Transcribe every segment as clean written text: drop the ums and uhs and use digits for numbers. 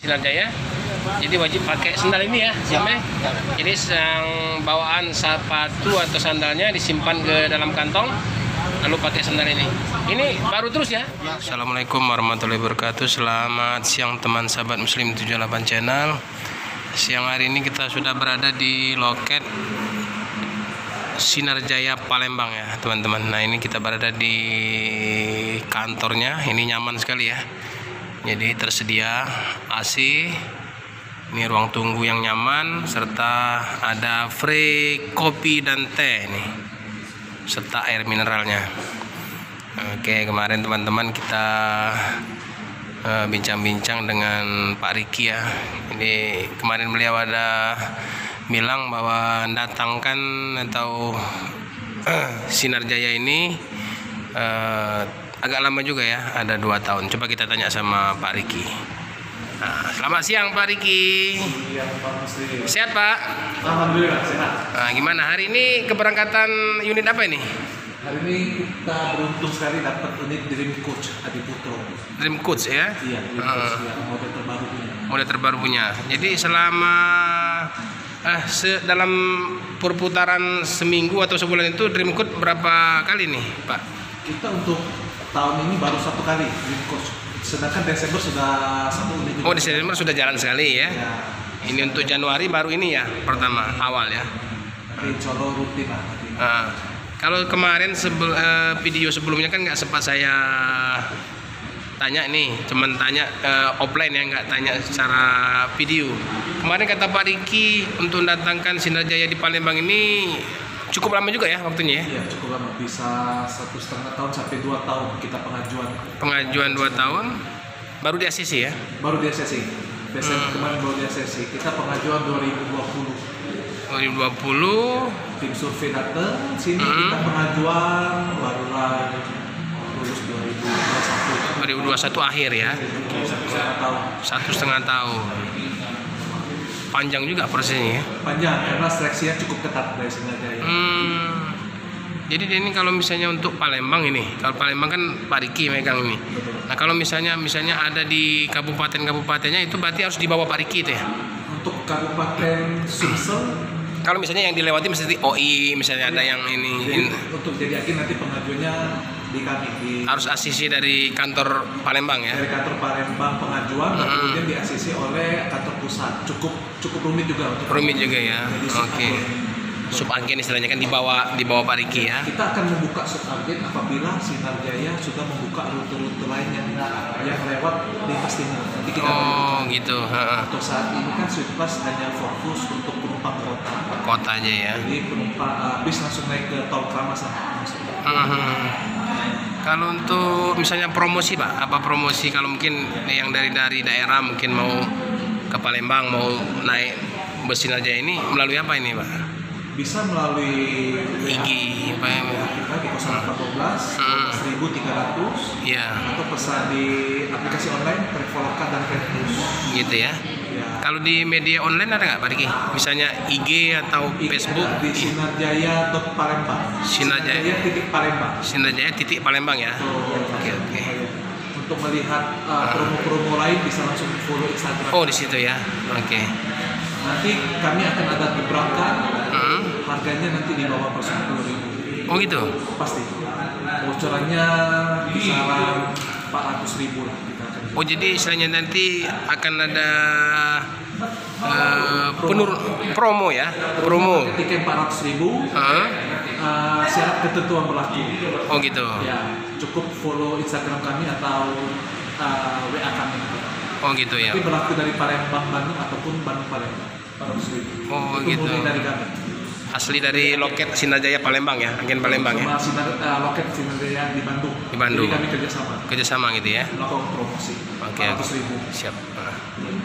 Sinar Jaya. Jadi wajib pakai sandal ini ya, siapa? Jadi yang bawaan sepatu atau sandalnya disimpan ke dalam kantong, lalu pakai sandal ini. Ini baru terus ya. Assalamualaikum warahmatullahi wabarakatuh. Selamat siang teman sahabat Muslim 78 channel. Siang hari ini kita sudah berada di loket Sinar Jaya Palembang ya teman-teman. Nah ini kita berada di kantornya. Ini nyaman sekali ya. Jadi tersedia AC. Ini ruang tunggu yang nyaman, serta ada free kopi dan teh nih, serta air mineralnya. Oke, kemarin teman-teman kita bincang-bincang dengan Pak Riki ya. Ini kemarin beliau ada bilang bahwa datangkan atau Sinar Jaya ini agak lama juga ya, ada 2 tahun. Coba kita tanya sama Pak Riki. Nah, selamat siang Pak Riki. Sehat Pak? Alhamdulillah sehat. Nah, gimana hari ini keberangkatan unit apa ini? Hari ini kita beruntung sekali dapat unit Dream Coach Adi Putro. Dream Coach ya? Iya, Dream Coach yang model terbaru punya. Model terbaru punya. Jadi selama dalam perputaran seminggu atau sebulan itu Dream Coach berapa kali nih Pak? Kita untuk tahun ini baru 1 kali Dream Coach. Sedangkan Desember sudah 1 unit. Oh, Desember sudah jalan sekali ya? Ya. Ini untuk Januari baru ini ya, pertama awal ya. Nanti colo rutin lah. Kalau kemarin video sebelumnya kan nggak sempat saya tanya nih, cuman tanya offline ya, nggak tanya secara video. Kemarin kata Pak Riki untuk datangkan Sinar Jaya di Palembang ini cukup lama juga ya waktunya ya? Iya, cukup lama, bisa 1,5 tahun sampai 2 tahun kita pengajuan. Pengajuan 2 tahun, baru di ACC ya? Baru di ACC. Desember kemarin baru di ACC. Kita pengajuan 2020. 2020. Tim survei datang sini kita pengajuan barulah lulus 2021 akhir ya? 1,5 tahun. 1,5 tahun. Panjang juga prosesnya ya? Panjang karena seleksinya cukup ketat dari Sinar Jaya. Jadi ini kalau misalnya untuk Palembang ini, kalau Palembang kan Pak Riki megang ini. Nah kalau misalnya ada di kabupaten-kabupatennya itu berarti harus dibawa Pak Riki itu ya? Untuk Kabupaten Sumsel, kalau misalnya yang dilewati mesti OI, misalnya ada yang ini. Jadi, untuk jadi agen nanti pengajuannya di kami. Harus ACC dari kantor Palembang ya? Dari kantor Palembang pengajuan, kemudian di ACC oleh kantor pusat. Cukup rumit juga untuk. Rumit juga ya. Oke. Subagen istilahnya kan dibawa Pak Riki ya. Kita akan membuka subagen apabila Sinar Jaya sudah membuka rute-rute lain yang lewat lintas timur. Nanti kita gitu. Untuk saat ini kan Sweetpass hanya fokus untuk penumpang kota aja ya. Jadi penumpang bis langsung naik ke tol Kramas. Kalau untuk misalnya promosi Pak, apa promosi kalau mungkin yang dari daerah mungkin mau ke Palembang mau naik bus Sinar Jaya ini melalui apa ini Pak? Bisa melalui IG Pak ya? Kita di 0812 1300 ya. Atau pesan di aplikasi online Traveloka dan Travelus gitu ya. Kalau di media online ada nggak Pak Riki? Misalnya IG atau Facebook? Di sinarjaya.palembang. Sinarjaya.palembang. Sinarjaya.palembang ya. Oke. Untuk melihat promo-promo lain bisa langsung follow Instagram. Oh di situ ya. Oke. Nanti kami akan ada gebrakan. Harganya nanti di bawah 10.000. Oh gitu. Pasti. Bocorannya kisaran 400.000 lah. Oh jadi istilahnya nanti akan ada promo ya, promo. Tiket 400.000. Syarat ketentuan berlaku. Oh gitu. Ya, cukup follow Instagram kami atau WA kami. Oh gitu ya. Tapi berlaku dari Palembang Bandung ataupun Bandung Palembang. 400.000. Oh gitu. Dari kami. Asli dari loket Sinar Jaya Palembang ya, agen Palembang ya. Loket Sinar Jaya di Bandung. Di Bandung. Jadi kami kerjasama. Kerjasama gitu ya. Melakukan promosi. Oke. Siap.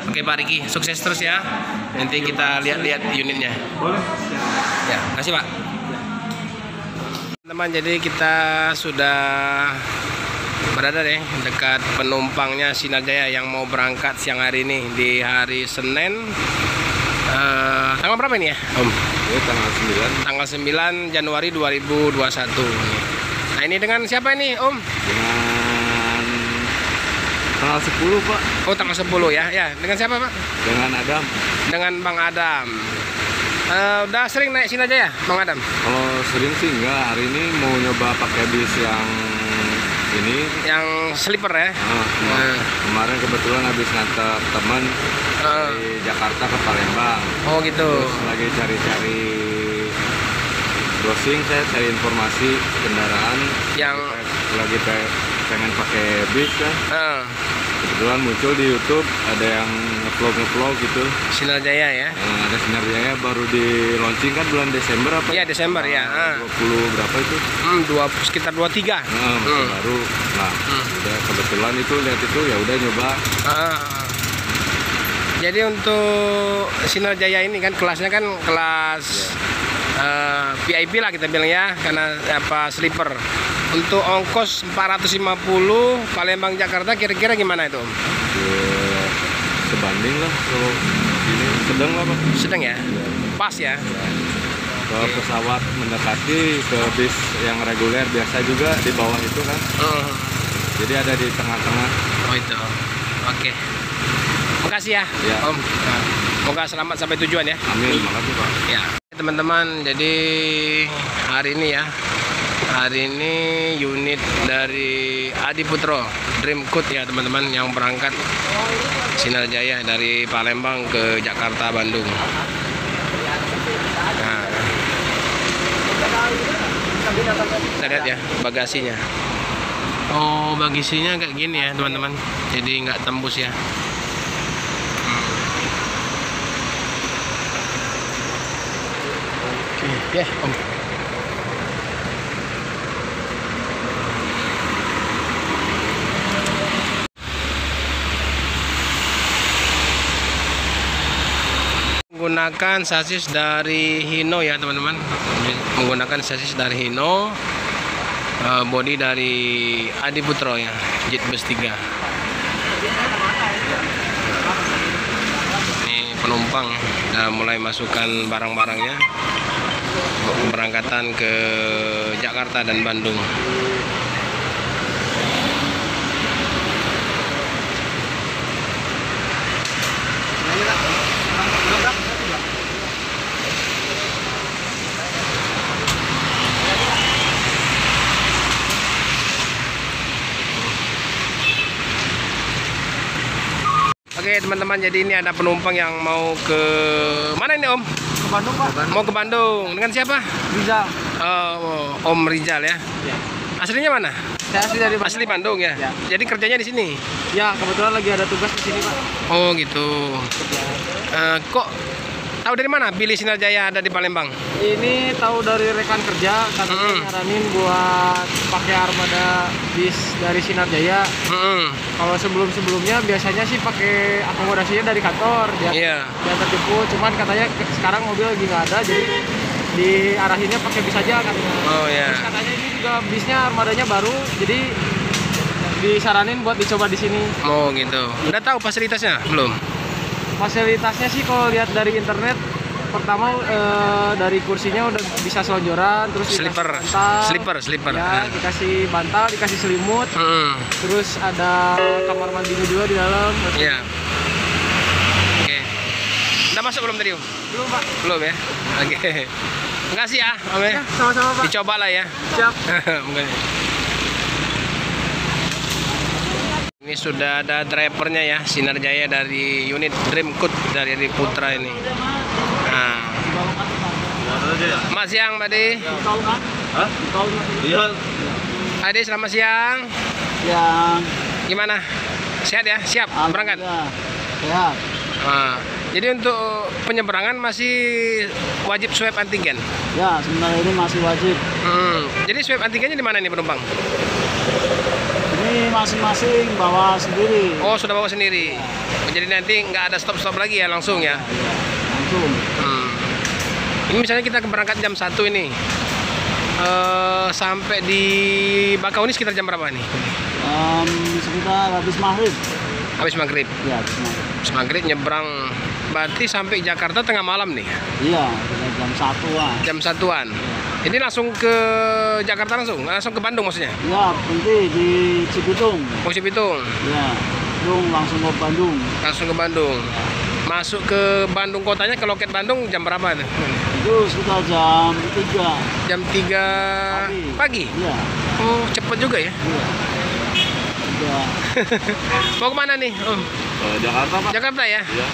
Oke Pak Riki, sukses terus ya. Nanti kita lihat unitnya. Boleh. Ya, makasih Pak. Teman-teman, jadi kita sudah berada deh dekat penumpangnya Sinar Jaya yang mau berangkat siang hari ini di hari Senin. Tanggal berapa ini ya Om? Tanggal 9 Januari 2021. Nah ini dengan siapa ini Om? Dengan Tanggal 10 Pak. Oh, tanggal 10 ya. Ya, dengan siapa Pak? Dengan Adam. Dengan Bang Adam. Udah sering naik Sinarjaya, Bang Adam? Kalau sering sih enggak. Hari ini mau nyoba pakai bis yang ini. Yang sleeper ya? Kemarin kebetulan habis nganter teman dari Jakarta ke Palembang. Oh gitu. Terus lagi cari-cari browsing, saya cari informasi kendaraan Yang lagi pengen pakai bis kan. Kebetulan muncul di YouTube ada yang ngevlog gitu. Sinarjaya ya? Ada Sinarjaya baru di launching kan bulan Desember apa? Iya Desember ya. 20 berapa itu? Sekitar 23. Masih baru. Nah, udah kebetulan itu lihat itu ya udah nyoba. Jadi untuk Sinarjaya ini kan kelasnya kan kelas VIP lah kita bilang ya, karena apa sleeper. Untuk ongkos 450 Palembang Jakarta kira-kira gimana itu? Sebanding lah kalau ini sedang lah Pak. Sedang ya? Pas ya? Ke pesawat mendekati, ke bis yang reguler biasa juga di bawah itu kan. Jadi ada di tengah-tengah. Oh itu. Oke. Makasih ya, Ya. Om. Semoga selamat sampai tujuan ya. Amin, makasih Pak. Ya, teman-teman, jadi hari ini ya. Hari ini unit dari Adiputro Dreamcoat ya teman-teman, yang berangkat Sinarjaya dari Palembang ke Jakarta, Bandung. Nah, kita lihat ya bagasinya. Oh, bagasinya kayak gini ya teman-teman. Jadi nggak tembus ya. Oke, ya Om. Menggunakan sasis dari Hino ya teman-teman, menggunakan sasis dari Hino, body dari Adiputro ya, Jet Bus 3. Ini penumpang udah mulai masukkan barang-barangnya keberangkatan ke Jakarta dan Bandung. Oke teman-teman, jadi ini ada penumpang yang mau ke mana ini Om? Ke Bandung Pak. Mau ke Bandung dengan siapa? Rizal. Om Rizal ya. Ya. Aslinya mana? Saya asli dari Bandung. Asli Bandung ya. Ya. Jadi kerjanya di sini. Ya, kebetulan lagi ada tugas di sini Pak. Oh gitu. Kok tahu dari mana pilih Sinarjaya ada di Palembang? Ini tahu dari rekan kerja, katanya nyaranin buat pakai armada bis dari Sinarjaya. Kalau sebelum-sebelumnya biasanya sih pakai akomodasinya dari kantor, Iya. diantar jemput. Cuman katanya sekarang mobil lagi nggak ada, jadi diarahinnya pakai bis aja katanya. Oh ya. Terus katanya ini juga bisnya armadanya baru, jadi disaranin buat dicoba di sini. Oh gitu. Udah tahu fasilitasnya belum? Fasilitasnya sih kalau lihat dari internet, pertama dari kursinya udah bisa selonjoran, terus Sleeper. ya, dikasih bantal, dikasih selimut, terus ada kamar mandinya juga di dalam. Iya. Oke. Udah masuk belum tadi Om? Belum Pak. Belum ya. Oke. Makasih ya Om ya. Sama-sama Pak. Dicoba lah ya. Siap. Mungkin. Ini sudah ada drivernya ya, Sinarjaya dari unit Dreamcoat dari Adiputro ini. Nah. Selamat siang, Pak Adi. Hah? Iya. Adi, selamat siang. Yang Gimana? Sehat ya? Siap berangkat? sehat. Nah, jadi untuk penyeberangan masih wajib swab antigen. Ya, sebenarnya ini masih wajib. Jadi swab antigennya di mana nih penumpang? Ini masing-masing bawa sendiri. Oh, sudah bawa sendiri. Jadi nanti nggak ada stop-stop lagi ya, langsung ya? Langsung. Ini misalnya kita berangkat jam 1 ini, sampai di Bakau ini sekitar jam berapa nih? Sekitar habis maghrib. Habis maghrib. Ya, habis maghrib. Habis maghrib nyebrang, berarti sampai Jakarta tengah malam nih? Iya, jam 1-an. Jam 1-an. Ini langsung ke Jakarta langsung ke Bandung maksudnya? Ya, nanti di Cibitung. Oh, Cibitung. Ya. Bandung langsung ke Bandung. Langsung ke Bandung. Masuk ke Bandung kotanya, ke loket Bandung jam berapa tuh? Itu sekitar jam 3 Jam 3 pagi? Iya. Oh, cepet juga ya? Iya. Udah. Mau kemana nih, Om? Jakarta, Pak. Jakarta ya? Iya.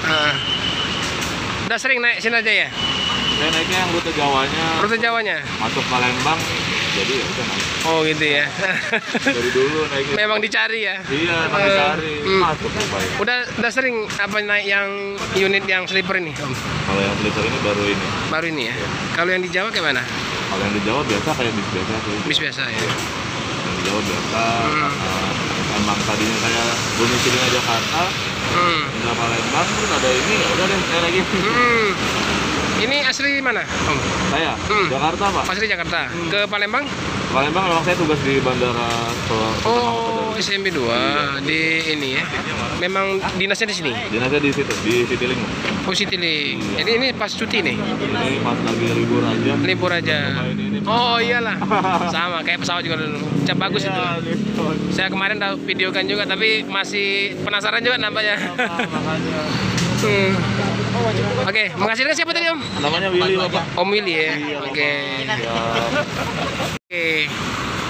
Udah sering naik Sinar Jaya? Saya naiknya yang rute Jawanya, Rute Jawanya? masuk Palembang, jadi ya udah naik. Oh gitu ya. Dari dulu naiknya. Memang dicari ya? Iya, emang dicari. Masuk ya, Pak. Udah sering apa naik yang unit yang sleeper ini, Om? Kalau yang sleeper ini baru ini. Baru ini ya? Kalau yang di Jawa kayak mana? Kalau yang di Jawa biasa kayak bis biasa sih. Bis biasa ya? Yang di Jawa biasa, emang tadinya saya domisilinya Jakarta, pindah Palembang, terus ada ini, ya udah deh, saya lagi. Ini asli mana, Om? Saya, Jakarta, Pak. Asli Jakarta. Ke Palembang? Palembang memang saya tugas di bandara Oh, SMB 2 di ini ya. Memang dinasnya di sini. Dinasnya di situ, di Citylink. Oh, Citylink. Jadi ini pas cuti nih. Ini pas lagi libur aja. Libur aja. Oh, iyalah. Sama kayak pesawat juga dulu. Cap bagus itu. Saya kemarin udah videokan juga tapi masih penasaran juga nampaknya. Oke, menghasilkan siapa tadi, Om? Namanya Willy, Bapak. Om Willy ya. Oke. Oke.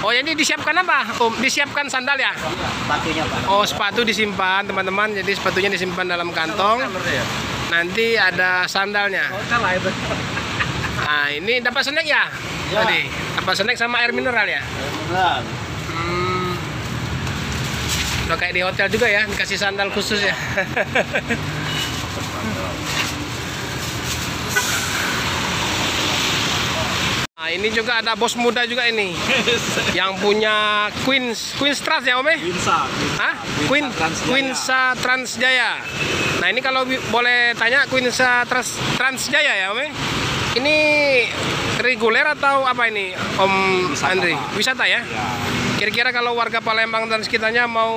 Oh, ini disiapkan apa? Om, disiapkan sandal ya? Sepatunya, Pak. Oh, sepatu disimpan, teman-teman. Jadi sepatunya disimpan dalam kantong. Nanti ada sandalnya. Nah, ini dapat snack ya? Tadi dapat snack sama air mineral ya? Benar. Udah kayak di hotel juga ya, dikasih sandal khusus ya. Nah, ini juga ada bos muda juga ini. Yang punya Queen's Trust ya, Om? Hah? Queensa Transjaya. Nah, ini kalau boleh tanya Queensa Transjaya ya, Om? Ini reguler atau apa ini, Om Andri? Wisata ya? Kira-kira kalau warga Palembang dan sekitarnya mau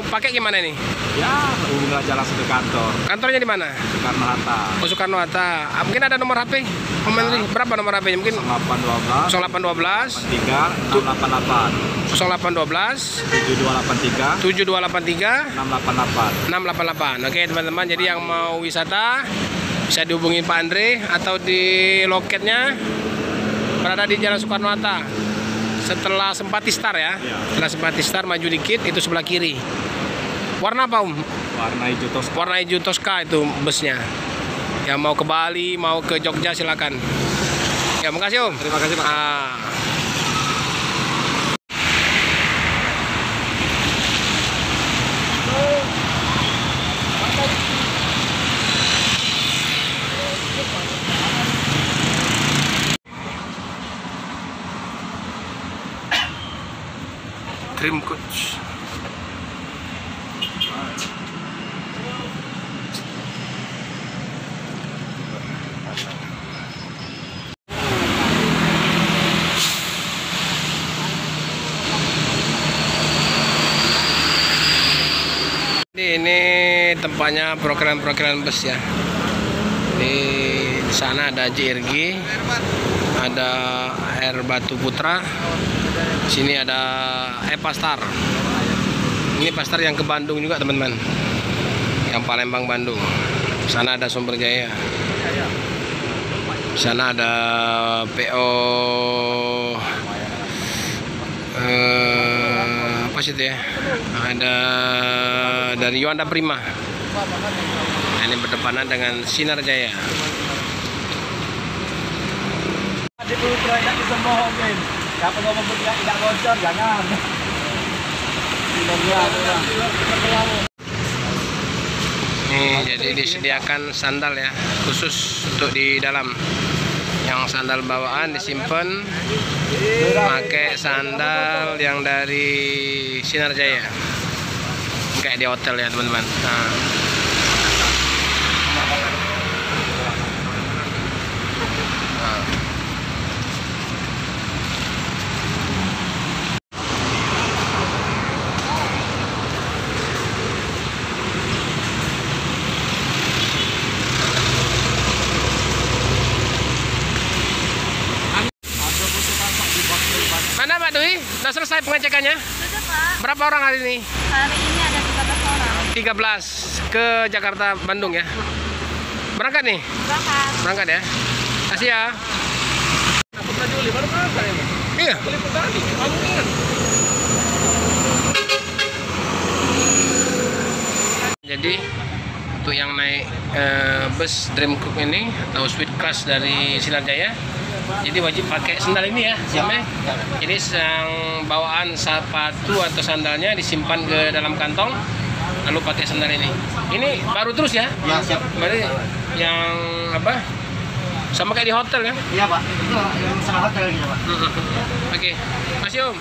pakai gimana nih? Ya, hubungi aja langsung ke kantor. Kantornya di mana? Soekarno-Hatta. Oh, Soekarno-Hatta. Mungkin ada nomor HP? Om Andri, berapa nomor HP-nya? Mungkin 0812 0812 3 688 0812 7283 7283 688. 688. Oke, teman-teman, jadi yang mau wisata bisa dihubungi Pak Andre atau di loketnya berada di Jalan Soekarno-Hatta. Setelah Simpati Star ya. Setelah Simpati Star maju dikit itu sebelah kiri. Warna apa, Om? Warna hijau Tosca. Warna hijau Tosca itu busnya. Yang mau ke Bali, mau ke Jogja silakan. Ya, makasih, Om. Terima kasih, Pak. Dream Coach. Ini tempatnya program-program bus ya. Di sana ada JRG, ada Air Batu Putra. Sini ada Pastar. Ini Pastar yang ke Bandung juga, teman-teman. Yang Palembang Bandung. Sana ada Sumber Jaya. Sana ada PO apa sih itu ya? Ada dari Yuanda Prima. Nah, ini berdepanan dengan Sinar Jaya. Siapa ngomong tidak bocor, jangan. Nih, jadi disediakan sandal ya, khusus untuk di dalam. Yang sandal bawaan disimpan, pakai sandal yang dari Sinar Jaya. Kayak di hotel ya, teman-teman. Nah. Mana Pak Dwi? Sudah selesai pengecekannya? Sudah, Pak. Berapa orang hari ini? Hari ini ada 13 orang. 13 ke Jakarta Bandung ya. Berangkat nih? Berangkat ya. Kasih ya. Juli baru berangkat ya, Bang? Iya. Jadi untuk yang naik bus Dream Cook ini atau Sweet Class dari Sinar Jaya, jadi wajib pakai sandal ini ya, siapa? Jadi yang bawaan sepatu atau sandalnya disimpan ke dalam kantong, lalu pakai sandal ini. Ini baru terus ya? Ya, siap. Berarti yang apa? Sama kayak di hotel ya? Iya, Pak. Itu yang sama hotel gitu, Pak. Oke, Mas Om.